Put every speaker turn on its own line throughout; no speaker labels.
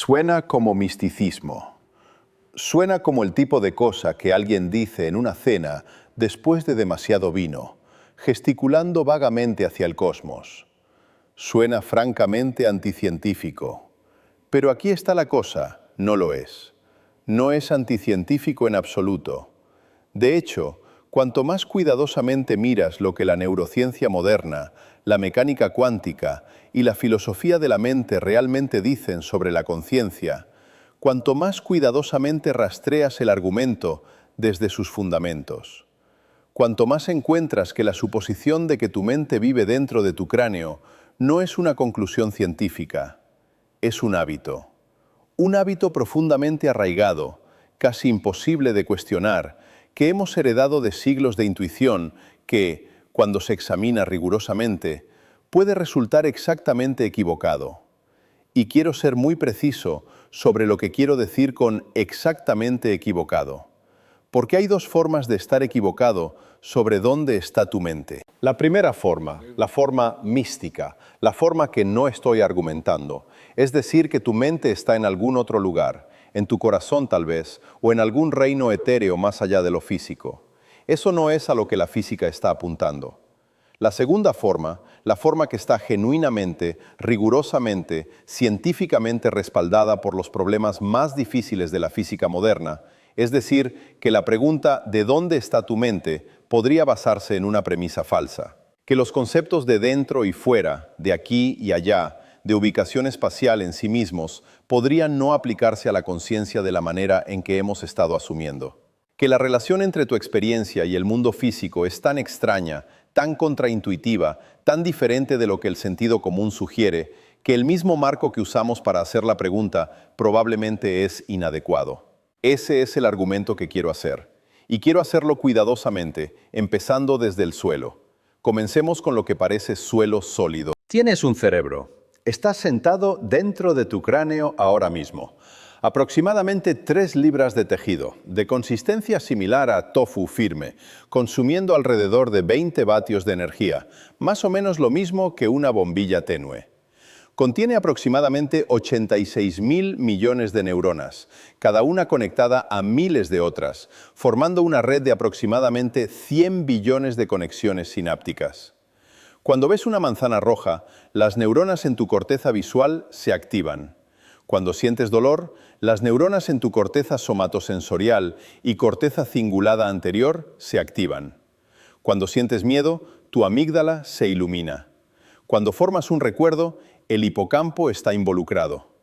Suena como misticismo. Suena como el tipo de cosa que alguien dice en una cena después de demasiado vino, gesticulando vagamente hacia el cosmos. Suena francamente anticientífico. Pero aquí está la cosa, no lo es. No es anticientífico en absoluto. De hecho, cuanto más cuidadosamente miras lo que la neurociencia moderna, la mecánica cuántica y la filosofía de la mente realmente dicen sobre la conciencia, cuanto más cuidadosamente rastreas el argumento desde sus fundamentos, cuanto más encuentras que la suposición de que tu mente vive dentro de tu cráneo no es una conclusión científica, es un hábito profundamente arraigado, casi imposible de cuestionar, que hemos heredado de siglos de intuición que, cuando se examina rigurosamente, puede resultar exactamente equivocado. Y quiero ser muy preciso sobre lo que quiero decir con exactamente equivocado. Porque hay dos formas de estar equivocado sobre dónde está tu mente. La primera forma, la forma mística, la forma que no estoy argumentando, es decir, que tu mente está en algún otro lugar, en tu corazón tal vez, o en algún reino etéreo más allá de lo físico. Eso no es a lo que la física está apuntando. La segunda forma, la forma que está genuinamente, rigurosamente, científicamente respaldada por los problemas más difíciles de la física moderna, es decir, que la pregunta ¿de dónde está tu mente? Podría basarse en una premisa falsa. Que los conceptos de dentro y fuera, de aquí y allá, de ubicación espacial en sí mismos, podrían no aplicarse a la conciencia de la manera en que hemos estado asumiendo. Que la relación entre tu experiencia y el mundo físico es tan extraña, tan contraintuitiva, tan diferente de lo que el sentido común sugiere, que el mismo marco que usamos para hacer la pregunta probablemente es inadecuado. Ese es el argumento que quiero hacer. Y quiero hacerlo cuidadosamente, empezando desde el suelo. Comencemos con lo que parece suelo sólido. Tienes un cerebro. Estás sentado dentro de tu cráneo ahora mismo. Aproximadamente 3 libras de tejido, de consistencia similar a tofu firme, consumiendo alrededor de 20 vatios de energía, más o menos lo mismo que una bombilla tenue. Contiene aproximadamente 86.000 millones de neuronas, cada una conectada a miles de otras, formando una red de aproximadamente 100 billones de conexiones sinápticas. Cuando ves una manzana roja, las neuronas en tu corteza visual se activan. Cuando sientes dolor, las neuronas en tu corteza somatosensorial y corteza cingulada anterior se activan. Cuando sientes miedo, tu amígdala se ilumina. Cuando formas un recuerdo, el hipocampo está involucrado.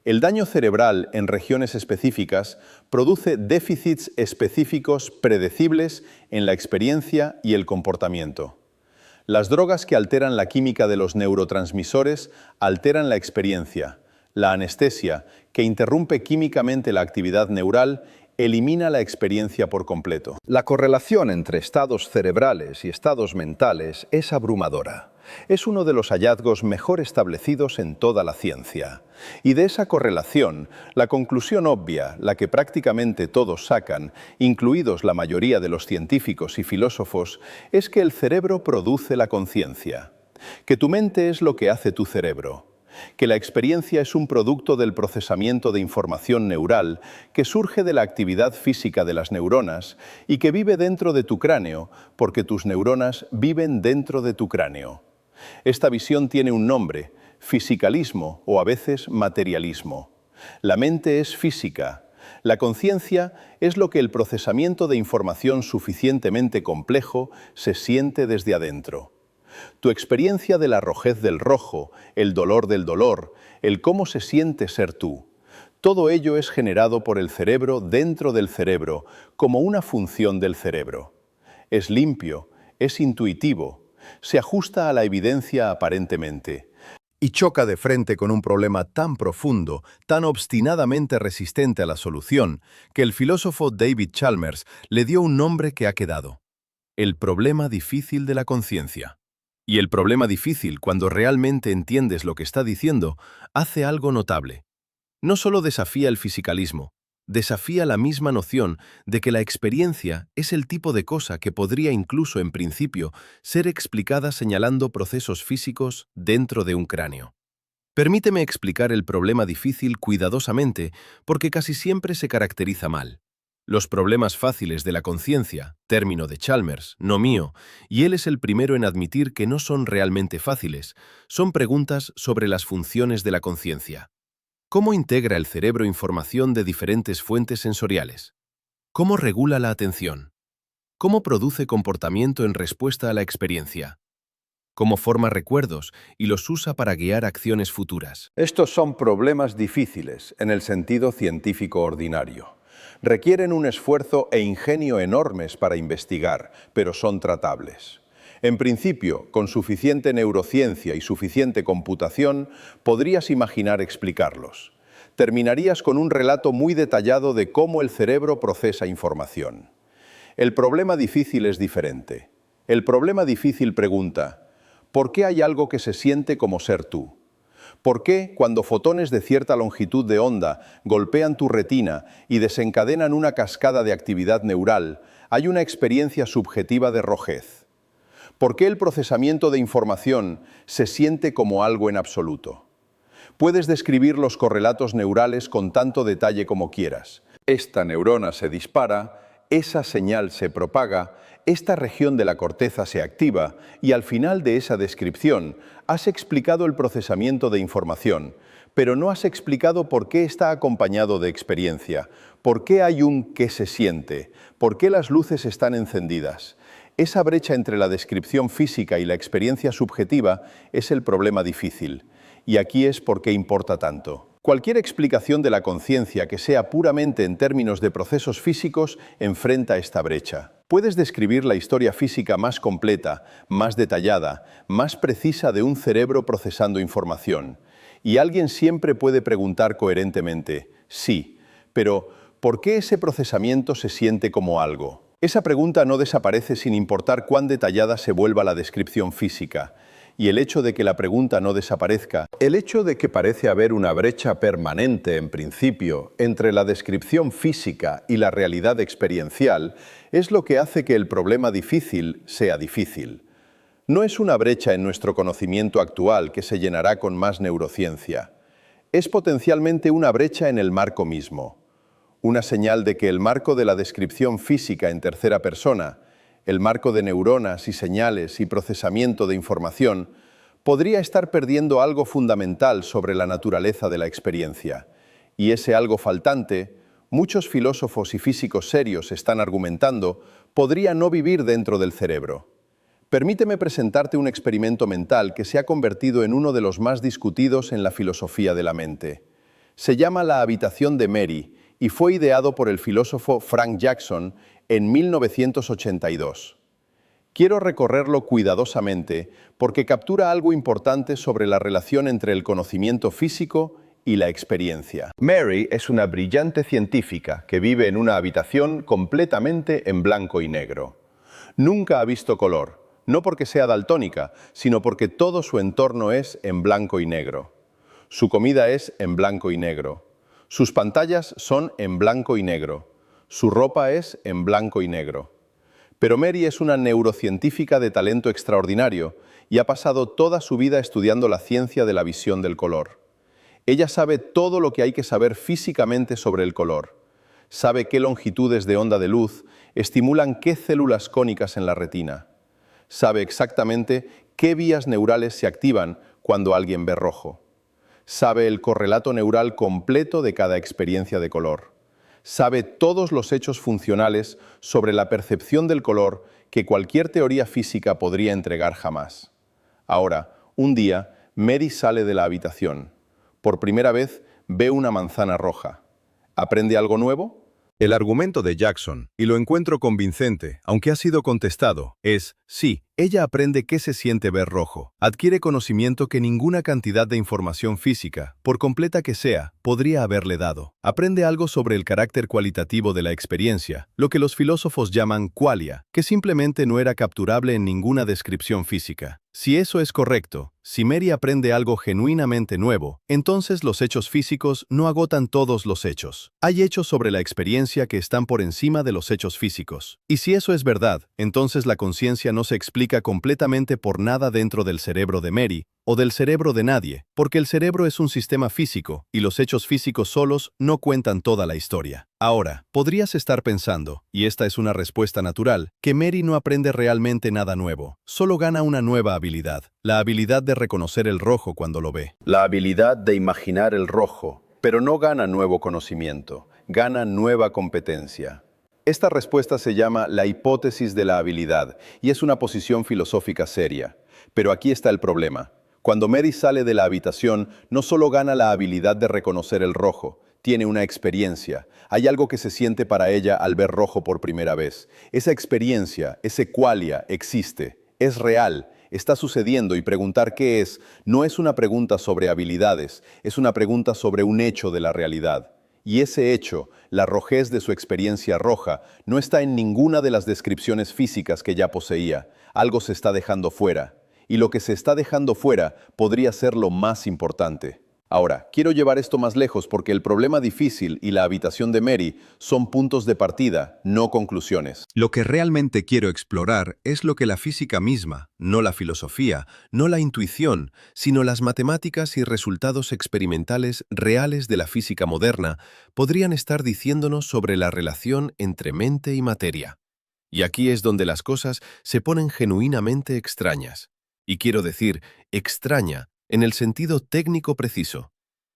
El daño cerebral en regiones específicas produce déficits específicos predecibles en la experiencia y el comportamiento. Las drogas que alteran la química de los neurotransmisores alteran la experiencia. La anestesia, que interrumpe químicamente la actividad neural, elimina la experiencia por completo. La correlación entre estados cerebrales y estados mentales es abrumadora. Es uno de los hallazgos mejor establecidos en toda la ciencia. Y de esa correlación, la conclusión obvia, la que prácticamente todos sacan, incluidos la mayoría de los científicos y filósofos, es que el cerebro produce la conciencia. Que tu mente es lo que hace tu cerebro. Que la experiencia es un producto del procesamiento de información neural que surge de la actividad física de las neuronas y que vive dentro de tu cráneo porque tus neuronas viven dentro de tu cráneo. Esta visión tiene un nombre, fisicalismo o a veces materialismo. La mente es física. La conciencia es lo que el procesamiento de información suficientemente complejo se siente desde adentro. Tu experiencia de la rojez del rojo, el dolor del dolor, el cómo se siente ser tú. Todo ello es generado por el cerebro dentro del cerebro, como una función del cerebro. Es limpio, es intuitivo, se ajusta a la evidencia aparentemente. Y choca de frente con un problema tan profundo, tan obstinadamente resistente a la solución, que el filósofo David Chalmers le dio un nombre que ha quedado: el problema difícil de la conciencia. Y el problema difícil, cuando realmente entiendes lo que está diciendo, hace algo notable. No solo desafía el fisicalismo, desafía la misma noción de que la experiencia es el tipo de cosa que podría incluso en principio ser explicada señalando procesos físicos dentro de un cráneo.
Permíteme explicar el problema difícil cuidadosamente, porque casi siempre se caracteriza mal. Los problemas fáciles de la conciencia, término de Chalmers, no mío, y él es el primero en admitir que no son realmente fáciles, son preguntas sobre las funciones de la conciencia. ¿Cómo integra el cerebro información de diferentes fuentes sensoriales? ¿Cómo regula la atención? ¿Cómo produce comportamiento en respuesta a la experiencia? ¿Cómo forma recuerdos y los usa para guiar acciones futuras?
Estos son problemas difíciles en el sentido científico ordinario. Requieren un esfuerzo e ingenio enormes para investigar, pero son tratables. En principio, con suficiente neurociencia y suficiente computación, podrías imaginar explicarlos. Terminarías con un relato muy detallado de cómo el cerebro procesa información. El problema difícil es diferente. El problema difícil pregunta: ¿por qué hay algo que se siente como ser tú? ¿Por qué, cuando fotones de cierta longitud de onda golpean tu retina y desencadenan una cascada de actividad neural, hay una experiencia subjetiva de rojez? ¿Por qué el procesamiento de información se siente como algo en absoluto? Puedes describir los correlatos neurales con tanto detalle como quieras. Esta neurona se dispara, esa señal se propaga, esta región de la corteza se activa y al final de esa descripción has explicado el procesamiento de información, pero no has explicado por qué está acompañado de experiencia, por qué hay un qué se siente, por qué las luces están encendidas. Esa brecha entre la descripción física y la experiencia subjetiva es el problema difícil. Y aquí es por qué importa tanto. Cualquier explicación de la conciencia que sea puramente en términos de procesos físicos enfrenta esta brecha. Puedes describir la historia física más completa, más detallada, más precisa de un cerebro procesando información. Y alguien siempre puede preguntar coherentemente: sí, pero ¿por qué ese procesamiento se siente como algo? Esa pregunta no desaparece sin importar cuán detallada se vuelva la descripción física. Y el hecho de que la pregunta no desaparezca, el hecho de que parece haber una brecha permanente en principio entre la descripción física y la realidad experiencial, es lo que hace que el problema difícil sea difícil. No es una brecha en nuestro conocimiento actual que se llenará con más neurociencia. Es potencialmente una brecha en el marco mismo. Una señal de que el marco de la descripción física en tercera persona, el marco de neuronas y señales y procesamiento de información, podría estar perdiendo algo fundamental sobre la naturaleza de la experiencia. Y ese algo faltante, muchos filósofos y físicos serios están argumentando, podría no vivir dentro del cerebro. Permíteme presentarte un experimento mental que se ha convertido en uno de los más discutidos en la filosofía de la mente. Se llama la habitación de Mary y fue ideado por el filósofo Frank Jackson en 1982. Quiero recorrerlo cuidadosamente porque captura algo importante sobre la relación entre el conocimiento físico y la experiencia. Mary es una brillante científica que vive en una habitación completamente en blanco y negro. Nunca ha visto color, no porque sea daltónica, sino porque todo su entorno es en blanco y negro. Su comida es en blanco y negro. Sus pantallas son en blanco y negro. Su ropa es en blanco y negro. Pero Mary es una neurocientífica de talento extraordinario y ha pasado toda su vida estudiando la ciencia de la visión del color. Ella sabe todo lo que hay que saber físicamente sobre el color. Sabe qué longitudes de onda de luz estimulan qué células cónicas en la retina. Sabe exactamente qué vías neurales se activan cuando alguien ve rojo. Sabe el correlato neural completo de cada experiencia de color. Sabe todos los hechos funcionales sobre la percepción del color que cualquier teoría física podría entregar jamás. Ahora, un día, Mary sale de la habitación. Por primera vez, ve una manzana roja. ¿Aprende algo nuevo?
El argumento de Jackson, y lo encuentro convincente, aunque ha sido contestado, es sí. Ella aprende qué se siente ver rojo. Adquiere conocimiento que ninguna cantidad de información física, por completa que sea, podría haberle dado. Aprende algo sobre el carácter cualitativo de la experiencia, lo que los filósofos llaman qualia, que simplemente no era capturable en ninguna descripción física. Si eso es correcto, si Mary aprende algo genuinamente nuevo, entonces los hechos físicos no agotan todos los hechos. Hay hechos sobre la experiencia que están por encima de los hechos físicos. Y si eso es verdad, entonces la conciencia no se explica completamente por nada dentro del cerebro de Mary o del cerebro de nadie, porque el cerebro es un sistema físico y los hechos físicos solos no cuentan toda la historia. Ahora, podrías estar pensando, y esta es una respuesta natural, que Mary no aprende realmente nada nuevo, solo gana una nueva habilidad, la habilidad de reconocer el rojo cuando lo ve.
La habilidad de imaginar el rojo, pero no gana nuevo conocimiento, gana nueva competencia. Esta respuesta se llama la hipótesis de la habilidad y es una posición filosófica seria. Pero aquí está el problema. Cuando Mary sale de la habitación, no solo gana la habilidad de reconocer el rojo, tiene una experiencia. Hay algo que se siente para ella al ver rojo por primera vez. Esa experiencia, ese qualia, existe, es real, está sucediendo y preguntar qué es no es una pregunta sobre habilidades, es una pregunta sobre un hecho de la realidad. Y ese hecho, la rojez de su experiencia roja, no está en ninguna de las descripciones físicas que ya poseía. Algo se está dejando fuera. Y lo que se está dejando fuera podría ser lo más importante. Ahora, quiero llevar esto más lejos porque el problema difícil y la habitación de Mary son puntos de partida, no conclusiones.
Lo que realmente quiero explorar es lo que la física misma, no la filosofía, no la intuición, sino las matemáticas y resultados experimentales reales de la física moderna podrían estar diciéndonos sobre la relación entre mente y materia. Y aquí es donde las cosas se ponen genuinamente extrañas. Y quiero decir, extraña, en el sentido técnico preciso.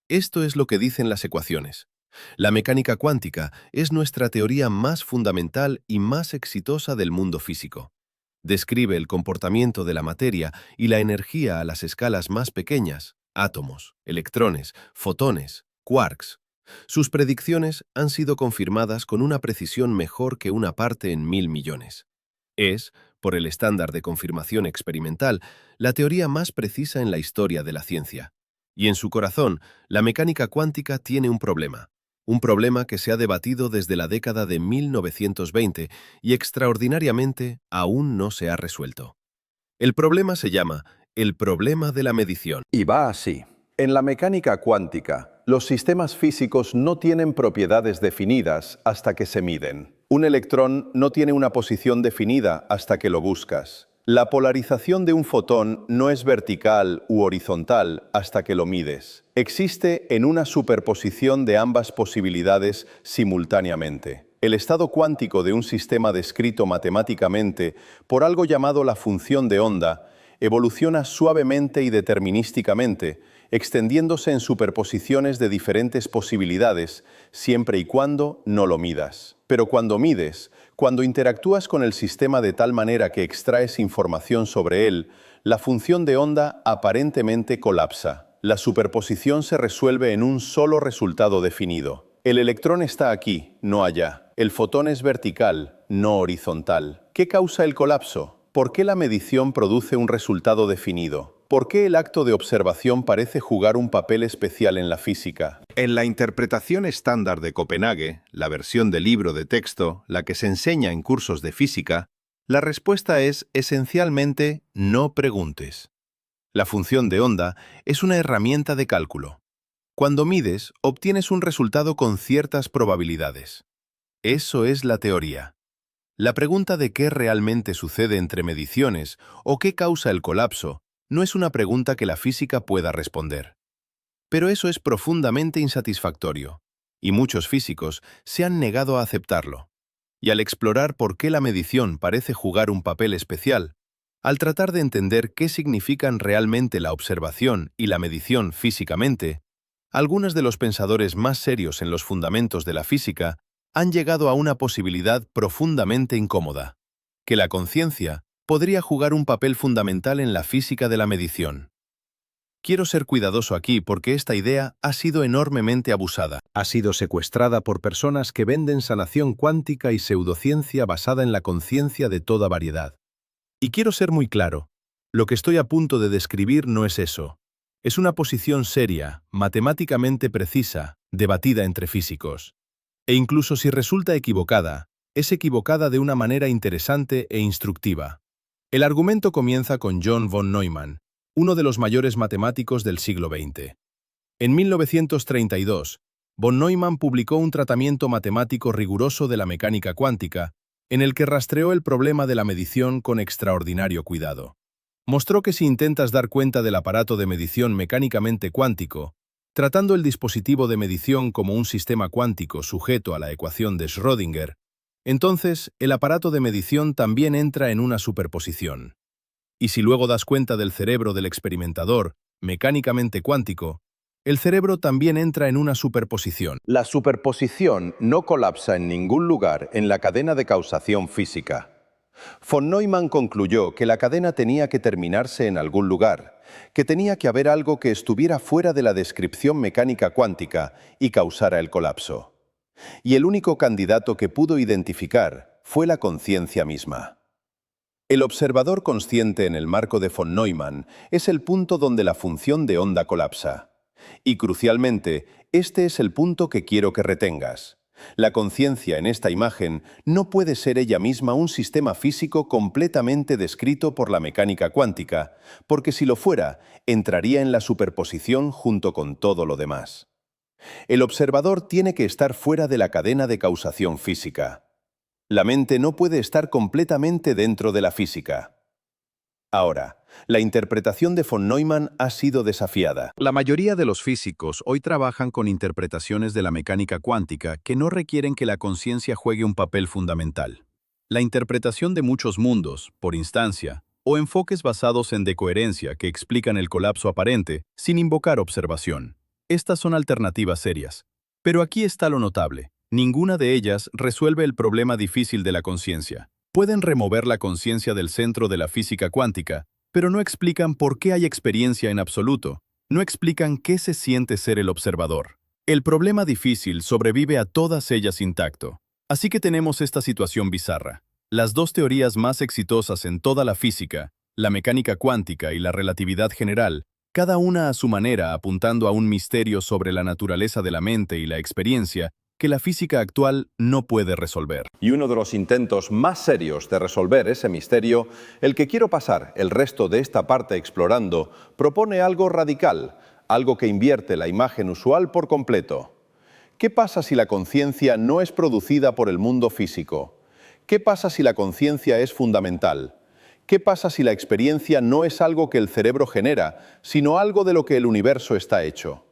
Esto es lo que dicen las ecuaciones. La mecánica cuántica es nuestra teoría más fundamental y más exitosa del mundo físico. Describe el comportamiento de la materia y la energía a las escalas más pequeñas, átomos, electrones, fotones, quarks. Sus predicciones han sido confirmadas con una precisión mejor que una parte en 1000 millones. Es, por el estándar de confirmación experimental, la teoría más precisa en la historia de la ciencia. Y en su corazón, la mecánica cuántica tiene un problema que se ha debatido desde la década de 1920 y extraordinariamente aún no se ha resuelto. El problema se llama el problema de la medición.
Y va así. En la mecánica cuántica, los sistemas físicos no tienen propiedades definidas hasta que se miden. Un electrón no tiene una posición definida hasta que lo buscas. La polarización de un fotón no es vertical u horizontal hasta que lo mides. Existe en una superposición de ambas posibilidades simultáneamente. El estado cuántico de un sistema descrito matemáticamente por algo llamado la función de onda evoluciona suavemente y determinísticamente, extendiéndose en superposiciones de diferentes posibilidades, siempre y cuando no lo midas. Pero cuando mides, cuando interactúas con el sistema de tal manera que extraes información sobre él, la función de onda aparentemente colapsa. La superposición se resuelve en un solo resultado definido. El electrón está aquí, no allá. El fotón es vertical, no horizontal. ¿Qué causa el colapso? ¿Por qué la medición produce un resultado definido? ¿Por qué el acto de observación parece jugar un papel especial en la física?
En la interpretación estándar de Copenhague, la versión del libro de texto, la que se enseña en cursos de física, la respuesta es esencialmente no preguntes. La función de onda es una herramienta de cálculo. Cuando mides, obtienes un resultado con ciertas probabilidades. Eso es la teoría. La pregunta de qué realmente sucede entre mediciones o qué causa el colapso no es una pregunta que la física pueda responder. Pero eso es profundamente insatisfactorio, y muchos físicos se han negado a aceptarlo. Y al explorar por qué la medición parece jugar un papel especial, al tratar de entender qué significan realmente la observación y la medición físicamente, algunos de los pensadores más serios en los fundamentos de la física han llegado a una posibilidad profundamente incómoda, que la conciencia podría jugar un papel fundamental en la física de la medición. Quiero ser cuidadoso aquí porque esta idea ha sido enormemente abusada. Ha sido secuestrada por personas que venden sanación cuántica y pseudociencia basada en la conciencia de toda variedad. Y quiero ser muy claro, lo que estoy a punto de describir no es eso. Es una posición seria, matemáticamente precisa, debatida entre físicos. E incluso si resulta equivocada, es equivocada de una manera interesante e instructiva. El argumento comienza con John von Neumann, uno de los mayores matemáticos del siglo XX. En 1932, von Neumann publicó un tratamiento matemático riguroso de la mecánica cuántica,
en el que rastreó el problema de la medición con extraordinario cuidado. Mostró que si intentas dar cuenta del aparato de medición mecánicamente cuántico, tratando el dispositivo de medición como un sistema cuántico sujeto a la ecuación de Schrödinger, entonces el aparato de medición también entra en una superposición. Y si luego das cuenta del cerebro del experimentador, mecánicamente cuántico, el cerebro también entra en una superposición.
La superposición no colapsa en ningún lugar en la cadena de causación física. Von Neumann concluyó que la cadena tenía que terminarse en algún lugar, que tenía que haber algo que estuviera fuera de la descripción mecánica cuántica y causara el colapso. Y el único candidato que pudo identificar fue la conciencia misma. El observador consciente en el marco de von Neumann es el punto donde la función de onda colapsa. Y crucialmente, este es el punto que quiero que retengas. La conciencia en esta imagen no puede ser ella misma un sistema físico completamente descrito por la mecánica cuántica, porque si lo fuera, entraría en la superposición junto con todo lo demás. El observador tiene que estar fuera de la cadena de causación física. La mente no puede estar completamente dentro de la física. Ahora, la interpretación de von Neumann ha sido desafiada.
La mayoría de los físicos hoy trabajan con interpretaciones de la mecánica cuántica que no requieren que la conciencia juegue un papel fundamental. La interpretación de muchos mundos, por instancia, o enfoques basados en decoherencia que explican el colapso aparente sin invocar observación. Estas son alternativas serias. Pero aquí está lo notable. Ninguna de ellas resuelve el problema difícil de la conciencia. Pueden remover la conciencia del centro de la física cuántica, pero no explican por qué hay experiencia en absoluto, no explican qué se siente ser el observador. El problema difícil sobrevive a todas ellas intacto. Así que tenemos esta situación bizarra. Las dos teorías más exitosas en toda la física, la mecánica cuántica y la relatividad general, cada una a su manera apuntando a un misterio sobre la naturaleza de la mente y la experiencia, que la física actual no puede resolver.
Y uno de los intentos más serios de resolver ese misterio, el que quiero pasar el resto de esta parte explorando, propone algo radical, algo que invierte la imagen usual por completo. ¿Qué pasa si la conciencia no es producida por el mundo físico? ¿Qué pasa si la conciencia es fundamental? ¿Qué pasa si la experiencia no es algo que el cerebro genera, sino algo de lo que el universo está hecho?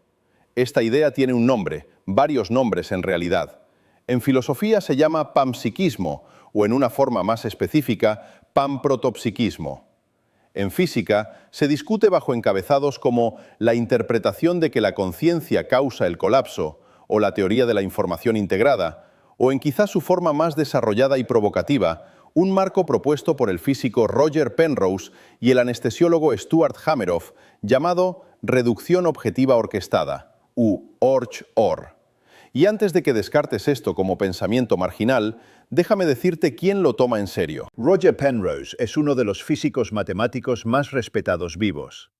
Esta idea tiene un nombre, varios nombres en realidad. En filosofía se llama panpsiquismo, o en una forma más específica, panprotopsiquismo. En física se discute bajo encabezados como la interpretación de que la conciencia causa el colapso, o la teoría de la información integrada, o en quizá su forma más desarrollada y provocativa, un marco propuesto por el físico Roger Penrose y el anestesiólogo Stuart Hameroff, llamado reducción objetiva orquestada, u ORCH-OR. Y antes de que descartes esto como pensamiento marginal, déjame decirte quién lo toma en serio.
Roger Penrose es uno de los físicos matemáticos más respetados vivos.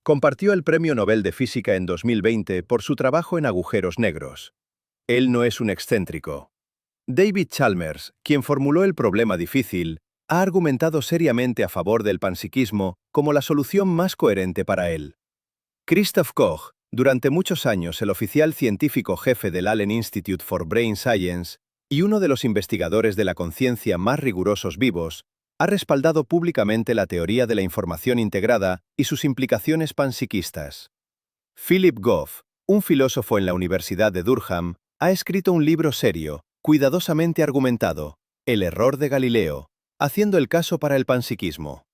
Compartió el Premio Nobel de Física en 2020 por su trabajo en agujeros negros. Él no es un excéntrico. David Chalmers, quien formuló el problema difícil, ha argumentado seriamente a favor del panpsiquismo como la solución más coherente para él. Christoph Koch, durante muchos años el oficial científico jefe del Allen Institute for Brain Science y uno de los investigadores de la conciencia más rigurosos vivos, ha respaldado públicamente la teoría de la información integrada y sus implicaciones panpsiquistas. Philip Goff, un filósofo en la Universidad de Durham, ha escrito un libro serio, cuidadosamente argumentado, El error de Galileo, haciendo el caso para el panpsiquismo.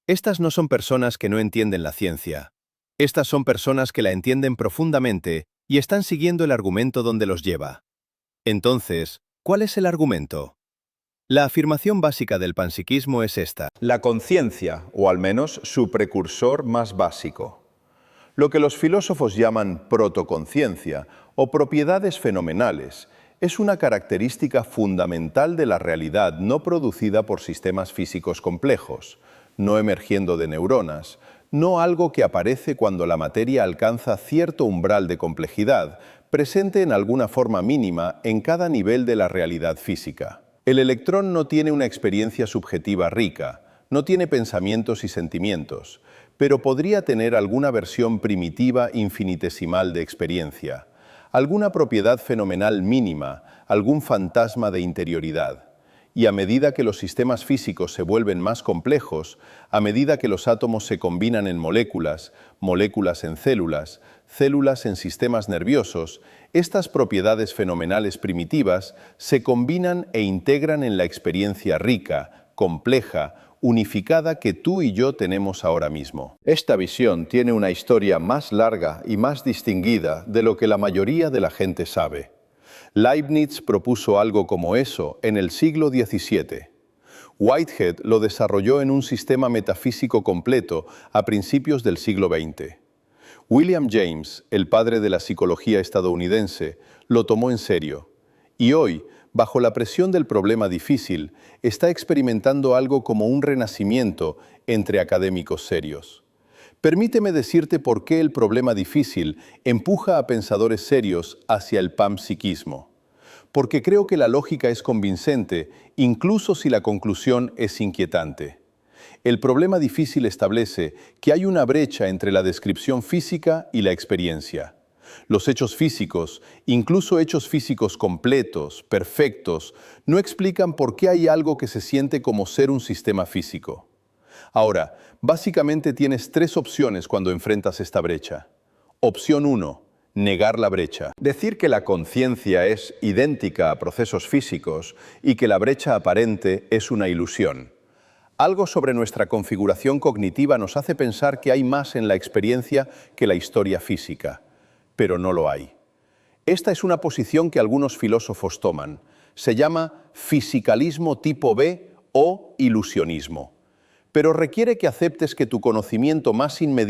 Estas no son personas que no entienden la ciencia. Estas son personas que la entienden profundamente y están siguiendo el argumento donde los lleva. Entonces, ¿cuál es el argumento? La afirmación básica del panpsiquismo es esta.
La conciencia, o al menos su precursor más básico. Lo que los filósofos llaman protoconciencia o propiedades fenomenales es una característica fundamental de la realidad no producida por sistemas físicos complejos, no emergiendo de neuronas, no algo que aparece cuando la materia alcanza cierto umbral de complejidad, presente en alguna forma mínima en cada nivel de la realidad física. El electrón no tiene una experiencia subjetiva rica, no tiene pensamientos y sentimientos, pero podría tener alguna versión primitiva infinitesimal de experiencia, alguna propiedad fenomenal mínima, algún fantasma de interioridad. Y a medida que los sistemas físicos se vuelven más complejos, a medida que los átomos se combinan en moléculas, moléculas en células, células en sistemas nerviosos, estas propiedades fenomenales primitivas se combinan e integran en la experiencia rica, compleja, unificada que tú y yo tenemos ahora mismo.
Esta visión tiene una historia más larga y más distinguida de lo que la mayoría de la gente sabe.
Leibniz propuso algo como eso en el siglo XVII. Whitehead lo desarrolló en un sistema metafísico completo a principios del siglo XX. William James, el padre de la psicología estadounidense, lo tomó en serio. Y hoy, bajo la presión del problema difícil, está experimentando algo como un renacimiento entre académicos serios. Permíteme decirte por qué el problema difícil empuja a pensadores serios hacia el panpsiquismo. Porque creo que la lógica es convincente, incluso si la conclusión es inquietante. El problema difícil establece que hay una brecha entre la descripción física y la experiencia. Los hechos físicos, incluso hechos físicos completos, perfectos, no explican por qué hay algo que se siente como ser un sistema físico. Ahora, básicamente tienes tres opciones cuando enfrentas esta brecha. Opción 1, negar la brecha.
Decir que la conciencia es idéntica a procesos físicos y que la brecha aparente es una ilusión.
Algo sobre nuestra configuración cognitiva nos hace pensar que hay más en la experiencia que la historia física, pero no lo hay. Esta es una posición que algunos filósofos toman. Se llama fisicalismo tipo B o ilusionismo. Pero requiere que aceptes que tu conocimiento más inmediato